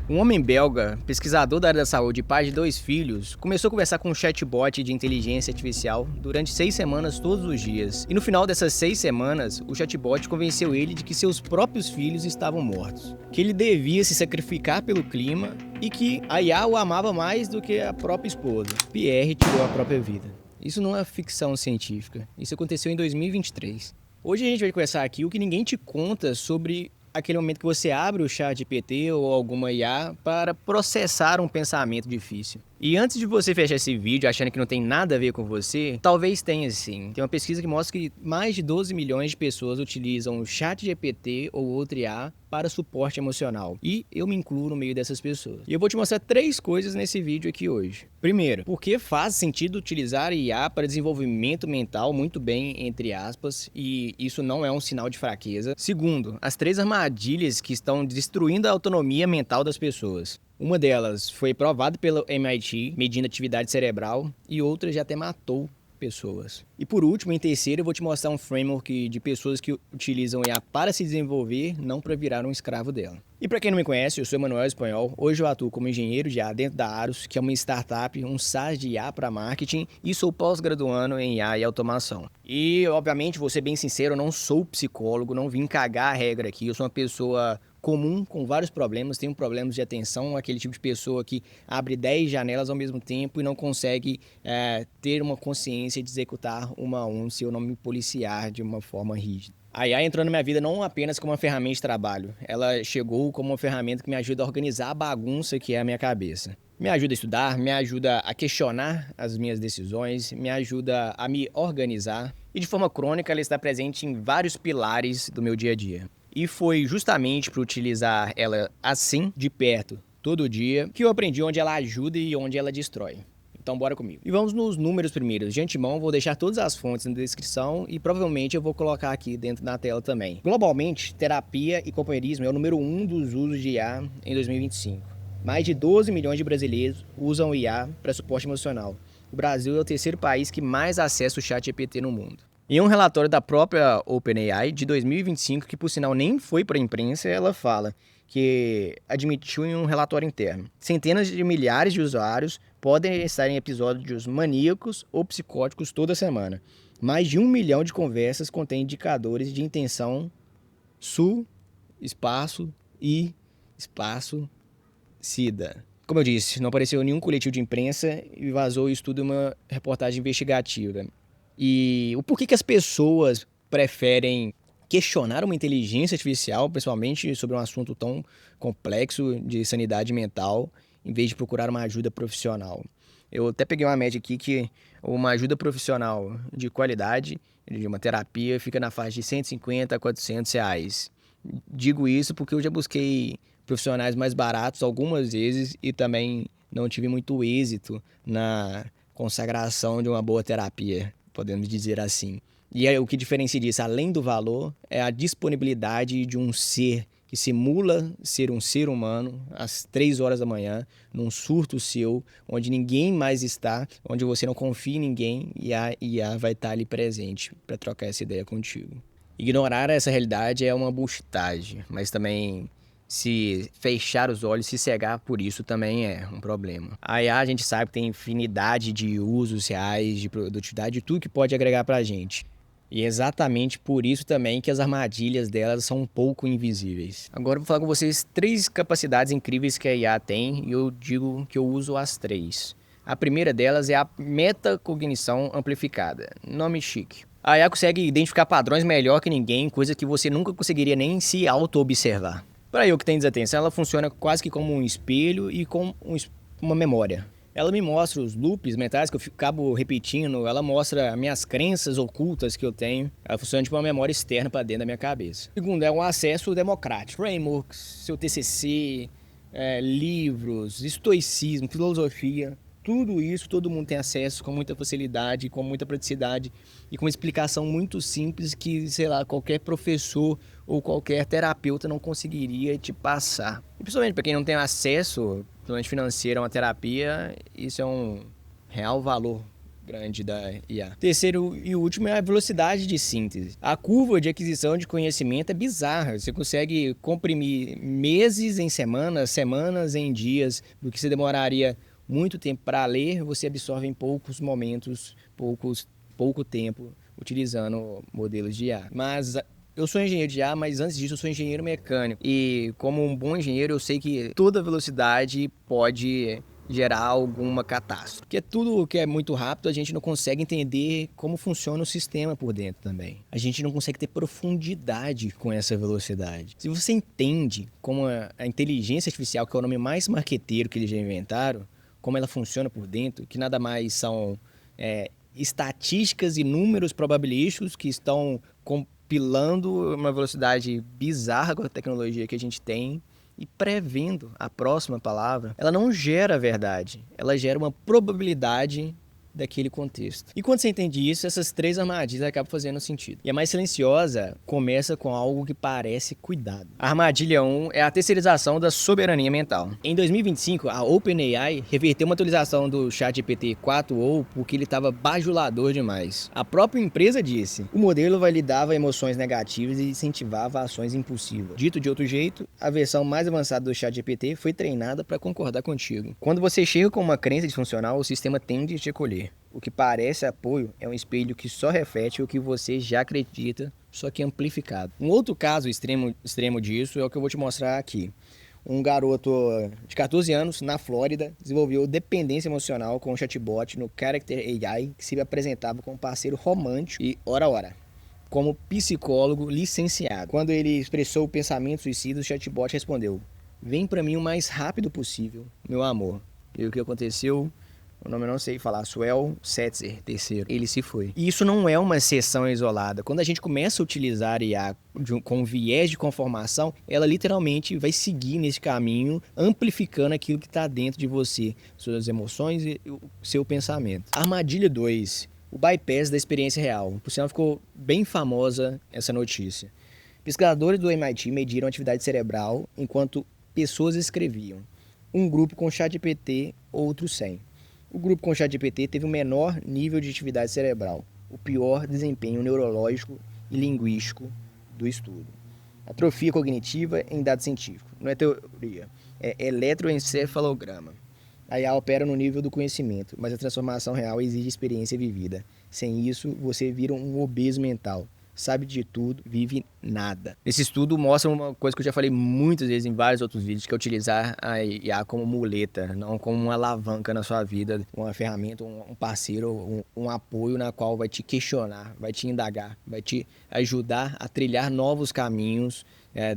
Um homem belga, pesquisador da área da saúde e pai de 2 filhos, começou a conversar com um chatbot de inteligência artificial durante 6 semanas todos os dias. E no final dessas 6 semanas, o chatbot convenceu ele de que seus próprios filhos estavam mortos, que ele devia se sacrificar pelo clima e que a IA o amava mais do que a própria esposa. Pierre tirou a própria vida. Isso não é ficção científica, isso aconteceu em 2023. Hoje a gente vai conversar aqui o que ninguém te conta sobre aquele momento que você abre o ChatGPT ou alguma IA para processar um pensamento difícil. E antes de você fechar esse vídeo achando que não tem nada a ver com você, talvez tenha sim. Tem uma pesquisa que mostra que mais de 12 milhões de pessoas utilizam o ChatGPT ou outra IA para suporte emocional. E eu me incluo no meio dessas pessoas. E eu vou te mostrar 3 coisas nesse vídeo aqui hoje. Primeiro, por que faz sentido utilizar IA para desenvolvimento mental muito bem, entre aspas, e isso não é um sinal de fraqueza. Segundo, as 3 armadilhas que estão destruindo a autonomia mental das pessoas. Uma delas foi provada pelo MIT, medindo atividade cerebral, e outra já até matou pessoas. E por último, em terceiro, eu vou te mostrar um framework de pessoas que utilizam IA para se desenvolver, não para virar um escravo dela. E para quem não me conhece, eu sou Emanuel Espanhol. Hoje eu atuo como engenheiro de IA dentro da Aros, que é uma startup, um SaaS de IA para marketing, e sou pós-graduando em IA e automação. E, obviamente, vou ser bem sincero, eu não sou psicólogo, não vim cagar a regra aqui, eu sou uma pessoa comum, com vários problemas, tenho problemas de atenção, aquele tipo de pessoa que abre 10 janelas ao mesmo tempo e não consegue ter uma consciência de executar uma a um se eu não me policiar de uma forma rígida. A IA entrou na minha vida não apenas como uma ferramenta de trabalho, ela chegou como uma ferramenta que me ajuda a organizar a bagunça que é a minha cabeça. Me ajuda a estudar, me ajuda a questionar as minhas decisões, me ajuda a me organizar e de forma crônica ela está presente em vários pilares do meu dia a dia. E foi justamente por utilizar ela assim, de perto, todo dia, que eu aprendi onde ela ajuda e onde ela destrói. Então bora comigo. E vamos nos números primeiro. De antemão, vou deixar todas as fontes na descrição e provavelmente eu vou colocar aqui dentro da tela também. Globalmente, terapia e companheirismo é o número 1 dos usos de IA em 2025. Mais de 12 milhões de brasileiros usam IA para suporte emocional. O Brasil é o terceiro país que mais acessa o ChatGPT no mundo. Em um relatório da própria OpenAI de 2025, que por sinal nem foi para a imprensa, ela fala que admitiu em um relatório interno. Centenas de milhares de usuários podem estar em episódios maníacos ou psicóticos toda semana. Mais de 1 milhão de conversas contêm indicadores de intenção espaço SIDA. Como eu disse, não apareceu nenhum coletivo de imprensa e vazou isso tudo em uma reportagem investigativa. E o porquê que as pessoas preferem questionar uma inteligência artificial, principalmente sobre um assunto tão complexo de sanidade mental, em vez de procurar uma ajuda profissional. Eu até peguei uma média aqui que uma ajuda profissional de qualidade, de uma terapia, fica na faixa de 150 a R$ 400. Digo isso porque eu já busquei profissionais mais baratos algumas vezes e também não tive muito êxito na consagração de uma boa terapia, podemos dizer assim. E o que diferencia disso, além do valor, é a disponibilidade de um ser que simula ser um ser humano às 3 horas da manhã, num surto seu, onde ninguém mais está, onde você não confia em ninguém e a IA vai estar ali presente para trocar essa ideia contigo. Ignorar essa realidade é uma bullshitagem, mas também se fechar os olhos, se cegar por isso também é um problema. A IA a gente sabe que tem infinidade de usos reais, de produtividade, de tudo que pode agregar pra gente. E é exatamente por isso também que as armadilhas delas são um pouco invisíveis. Agora eu vou falar com vocês 3 capacidades incríveis que a IA tem e eu digo que eu uso as 3. A primeira delas é a metacognição amplificada. Nome chique. A IA consegue identificar padrões melhor que ninguém, coisa que você nunca conseguiria nem se auto-observar. Para eu que tenho desatenção, ela funciona quase que como um espelho e com uma memória. Ela me mostra os loops mentais que eu acabo repetindo, ela mostra minhas crenças ocultas que eu tenho. Ela funciona tipo uma memória externa para dentro da minha cabeça. Segundo, é um acesso democrático. Frameworks, seu TCC, livros, estoicismo, filosofia. Tudo isso todo mundo tem acesso com muita facilidade, com muita praticidade e com uma explicação muito simples que, sei lá, qualquer professor ou qualquer terapeuta não conseguiria te passar. E principalmente para quem não tem acesso, principalmente financeiro, a uma terapia, isso é um real valor grande da IA. Terceiro e último é a velocidade de síntese. A curva de aquisição de conhecimento é bizarra. Você consegue comprimir meses em semanas, semanas em dias, do que você demoraria muito tempo para ler, você absorve em poucos momentos, pouco tempo, utilizando modelos de IA. Mas eu sou engenheiro de IA, mas antes disso eu sou engenheiro mecânico. E como um bom engenheiro, eu sei que toda velocidade pode gerar alguma catástrofe. Porque tudo que é muito rápido, a gente não consegue entender como funciona o sistema por dentro também. A gente não consegue ter profundidade com essa velocidade. Se você entende como a inteligência artificial, que é o nome mais marqueteiro que eles já inventaram, como ela funciona por dentro, que nada mais são estatísticas e números probabilísticos que estão compilando uma velocidade bizarra com a tecnologia que a gente tem e prevendo a próxima palavra, ela não gera a verdade, ela gera uma probabilidade daquele contexto. E quando você entende isso, essas 3 armadilhas acabam fazendo sentido. E a mais silenciosa começa com algo que parece cuidado. A armadilha 1 é a terceirização da soberania mental. Em 2025, a OpenAI reverteu uma atualização do ChatGPT 4o porque ele estava bajulador demais. A própria empresa disse: o modelo validava emoções negativas e incentivava ações impulsivas. Dito de outro jeito, a versão mais avançada do ChatGPT foi treinada para concordar contigo. Quando você chega com uma crença disfuncional, o sistema tende a te acolher. O que parece apoio é um espelho que só reflete o que você já acredita, só que amplificado. Um outro caso extremo disso é o que eu vou te mostrar aqui. Um garoto de 14 anos, na Flórida, desenvolveu dependência emocional com um chatbot no Character AI, que se apresentava como parceiro romântico e, ora, como psicólogo licenciado. Quando ele expressou o pensamento suicida, o chatbot respondeu: "Vem para mim o mais rápido possível, meu amor." E o que aconteceu? O nome eu não sei falar, Suel Setzer, terceiro. Ele se foi. E isso não é uma exceção isolada. Quando a gente começa a utilizar IA com viés de conformação, ela literalmente vai seguir nesse caminho, amplificando aquilo que está dentro de você, suas emoções e o seu pensamento. Armadilha 2, o bypass da experiência real. Por sinal, ficou bem famosa essa notícia. Pesquisadores do MIT mediram a atividade cerebral enquanto pessoas escreviam. Um grupo com ChatGPT, outro sem. O grupo com ChatGPT teve o menor nível de atividade cerebral, o pior desempenho neurológico e linguístico do estudo. Atrofia cognitiva em dado científico. Não é teoria, é eletroencefalograma. A IA opera no nível do conhecimento, mas a transformação real exige experiência vivida. Sem isso, você vira um obeso mental. Sabe de tudo, vive nada. Esse estudo mostra uma coisa que eu já falei muitas vezes em vários outros vídeos, que é utilizar a IA como muleta, não como uma alavanca na sua vida, uma ferramenta, um parceiro, um apoio na qual vai te questionar, vai te indagar, vai te ajudar a trilhar novos caminhos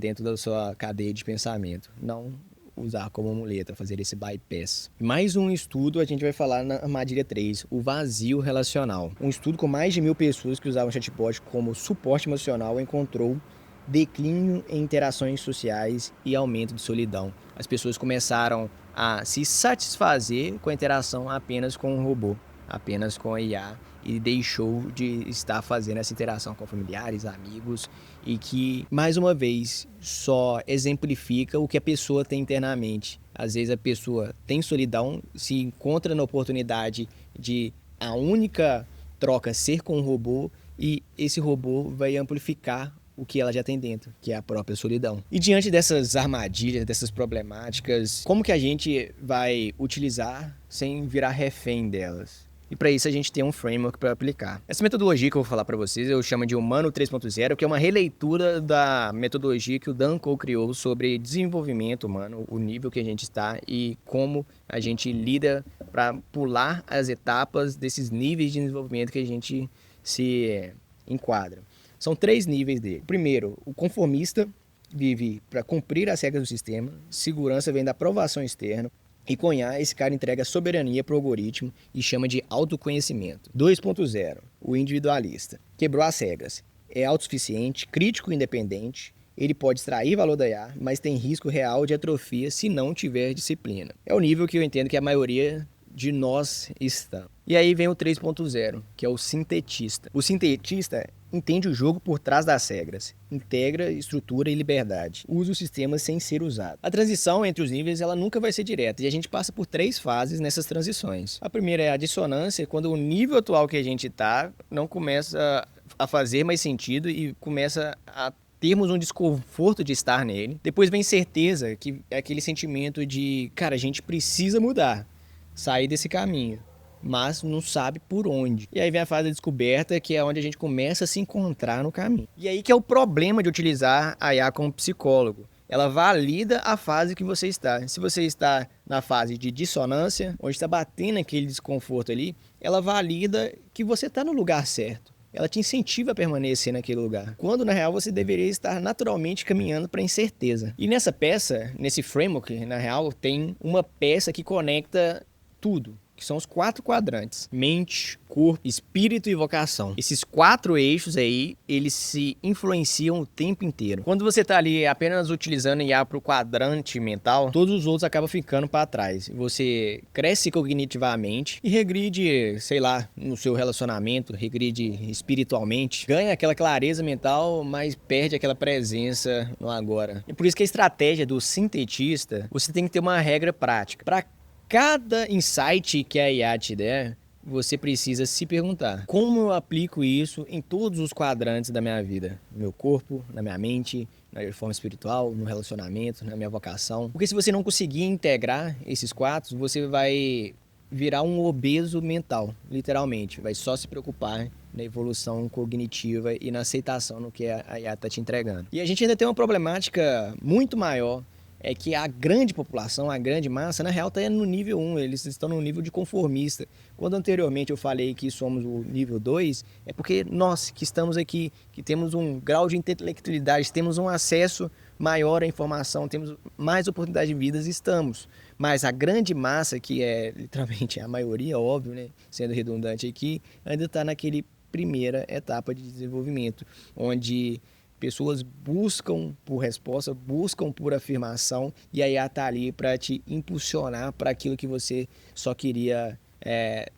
dentro da sua cadeia de pensamento. Não usar como muleta, fazer esse bypass. Mais um estudo, a gente vai falar na armadilha 3, o vazio relacional. Um estudo com mais de 1.000 pessoas que usavam chatbot como suporte emocional encontrou declínio em interações sociais e aumento de solidão. As pessoas começaram a se satisfazer com a interação apenas com o robô, apenas com a IA, e deixou de estar fazendo essa interação com familiares, amigos, e que, mais uma vez, só exemplifica o que a pessoa tem internamente. Às vezes a pessoa tem solidão, se encontra na oportunidade de a única troca ser com um robô, e esse robô vai amplificar o que ela já tem dentro, que é a própria solidão. E diante dessas armadilhas, dessas problemáticas, como que a gente vai utilizar sem virar refém delas? E para isso a gente tem um framework para aplicar. Essa metodologia que eu vou falar para vocês eu chamo de Humano 3.0, que é uma releitura da metodologia que o Dan Kohn criou sobre desenvolvimento humano, o nível que a gente está e como a gente lida para pular as etapas desses níveis de desenvolvimento que a gente se enquadra. São 3 níveis dele. Primeiro, o conformista vive para cumprir as regras do sistema, segurança vem da aprovação externa, e com IA, esse cara entrega soberania para o algoritmo e chama de autoconhecimento. 2.0, o individualista. Quebrou as regras. É autossuficiente, crítico e independente. Ele pode extrair valor da IA, mas tem risco real de atrofia se não tiver disciplina. É o nível que eu entendo que a maioria de nós está. E aí vem o 3.0, que é o sintetista. O sintetista entende o jogo por trás das regras, integra estrutura e liberdade, usa o sistema sem ser usado. A transição entre os níveis ela nunca vai ser direta e a gente passa por 3 fases nessas transições. A primeira é a dissonância, quando o nível atual que a gente está não começa a fazer mais sentido e começa a termos um desconforto de estar nele. Depois vem certeza, que é aquele sentimento de, cara, a gente precisa mudar, sair desse caminho, mas não sabe por onde. E aí vem a fase da descoberta, que é onde a gente começa a se encontrar no caminho. E aí que é o problema de utilizar a IA como psicólogo. Ela valida a fase que você está. Se você está na fase de dissonância, onde está batendo aquele desconforto ali, ela valida que você está no lugar certo. Ela te incentiva a permanecer naquele lugar, quando na real você deveria estar naturalmente caminhando para a incerteza. E nessa peça, nesse framework, na real, tem uma peça que conecta tudo, que são os 4 quadrantes: mente, corpo, espírito e vocação. Esses 4 eixos aí, eles se influenciam o tempo inteiro. Quando você está ali apenas utilizando IA para o quadrante mental, todos os outros acabam ficando para trás. Você cresce cognitivamente e regride, sei lá, no seu relacionamento, regride espiritualmente, ganha aquela clareza mental, mas perde aquela presença no agora. E por isso que a estratégia do sintetista, você tem que ter uma regra prática. Para cada insight que a IA te der, você precisa se perguntar: como eu aplico isso em todos os quadrantes da minha vida? No meu corpo, na minha mente, na forma espiritual, no relacionamento, na minha vocação. Porque se você não conseguir integrar esses 4, você vai virar um obeso mental, literalmente. Vai só se preocupar na evolução cognitiva e na aceitação no que a IA está te entregando. E a gente ainda tem uma problemática muito maior, é que a grande população, a grande massa, na real está no nível 1, eles estão no nível de conformista. Quando anteriormente eu falei que somos o nível 2, é porque nós que estamos aqui, que temos um grau de intelectualidade, temos um acesso maior à informação, temos mais oportunidade de vidas, estamos. Mas a grande massa, que é literalmente a maioria, óbvio, né, sendo redundante aqui, ainda está naquele primeira etapa de desenvolvimento, onde pessoas buscam por resposta, buscam por afirmação, e a IA está ali para te impulsionar para aquilo que você só queria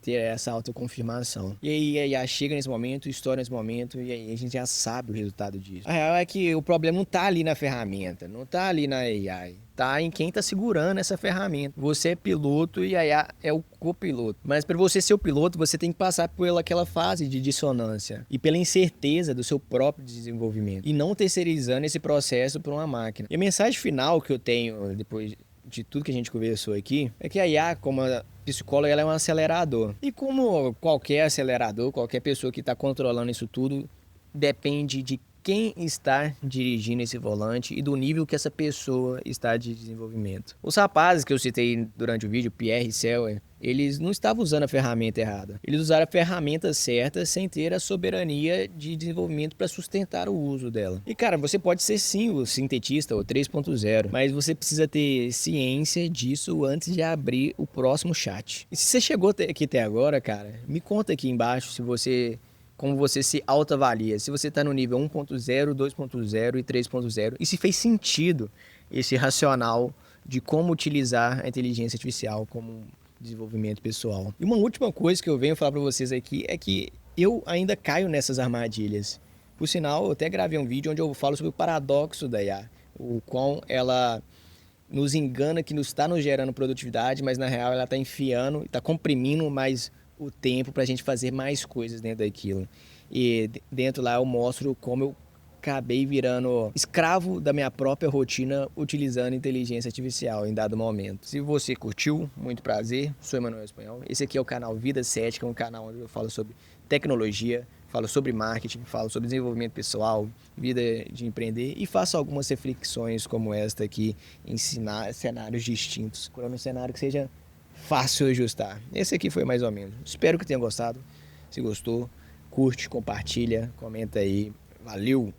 ter essa autoconfirmação. E aí a IA chega nesse momento, estoura nesse momento, e aí a gente já sabe o resultado disso. A real é que o problema não está ali na ferramenta, não está ali na AI, tá em quem está segurando essa ferramenta. Você é piloto e a IA é o copiloto. Mas para você ser o piloto, você tem que passar por aquela fase de dissonância e pela incerteza do seu próprio desenvolvimento, e não terceirizando esse processo para uma máquina. E a mensagem final que eu tenho depois de tudo que a gente conversou aqui é que a IA, como a psicóloga, ela é um acelerador. E como qualquer acelerador, qualquer pessoa que está controlando isso tudo, depende de quem está dirigindo esse volante e do nível que essa pessoa está de desenvolvimento. Os rapazes que eu citei durante o vídeo, Pierre e Selwer, eles não estavam usando a ferramenta errada. Eles usaram a ferramenta certa sem ter a soberania de desenvolvimento para sustentar o uso dela. E cara, você pode ser sim o sintetista ou 3.0, mas você precisa ter ciência disso antes de abrir o próximo chat. E se você chegou aqui até agora, cara, me conta aqui embaixo como você se autoavalia, se você está no nível 1.0, 2.0 e 3.0, e se fez sentido esse racional de como utilizar a inteligência artificial como desenvolvimento pessoal. E uma última coisa que eu venho falar para vocês aqui é que eu ainda caio nessas armadilhas. Por sinal, eu até gravei um vídeo onde eu falo sobre o paradoxo da IA, o quão ela nos engana que está nos gerando produtividade, mas na real ela está enfiando, está comprimindo mais o tempo para a gente fazer mais coisas dentro daquilo. E dentro lá eu mostro como eu acabei virando escravo da minha própria rotina utilizando inteligência artificial em dado momento. Se você curtiu, muito prazer, sou Emanuel Espanhol. Esse aqui é o canal Vida Cética, um canal onde eu falo sobre tecnologia, falo sobre marketing, falo sobre desenvolvimento pessoal, vida de empreender e faço algumas reflexões como esta aqui em cenários distintos, procurando um cenário que seja fácil ajustar. Esse aqui foi mais ou menos. Espero que tenha gostado. Se gostou, curte, compartilha, comenta aí. Valeu!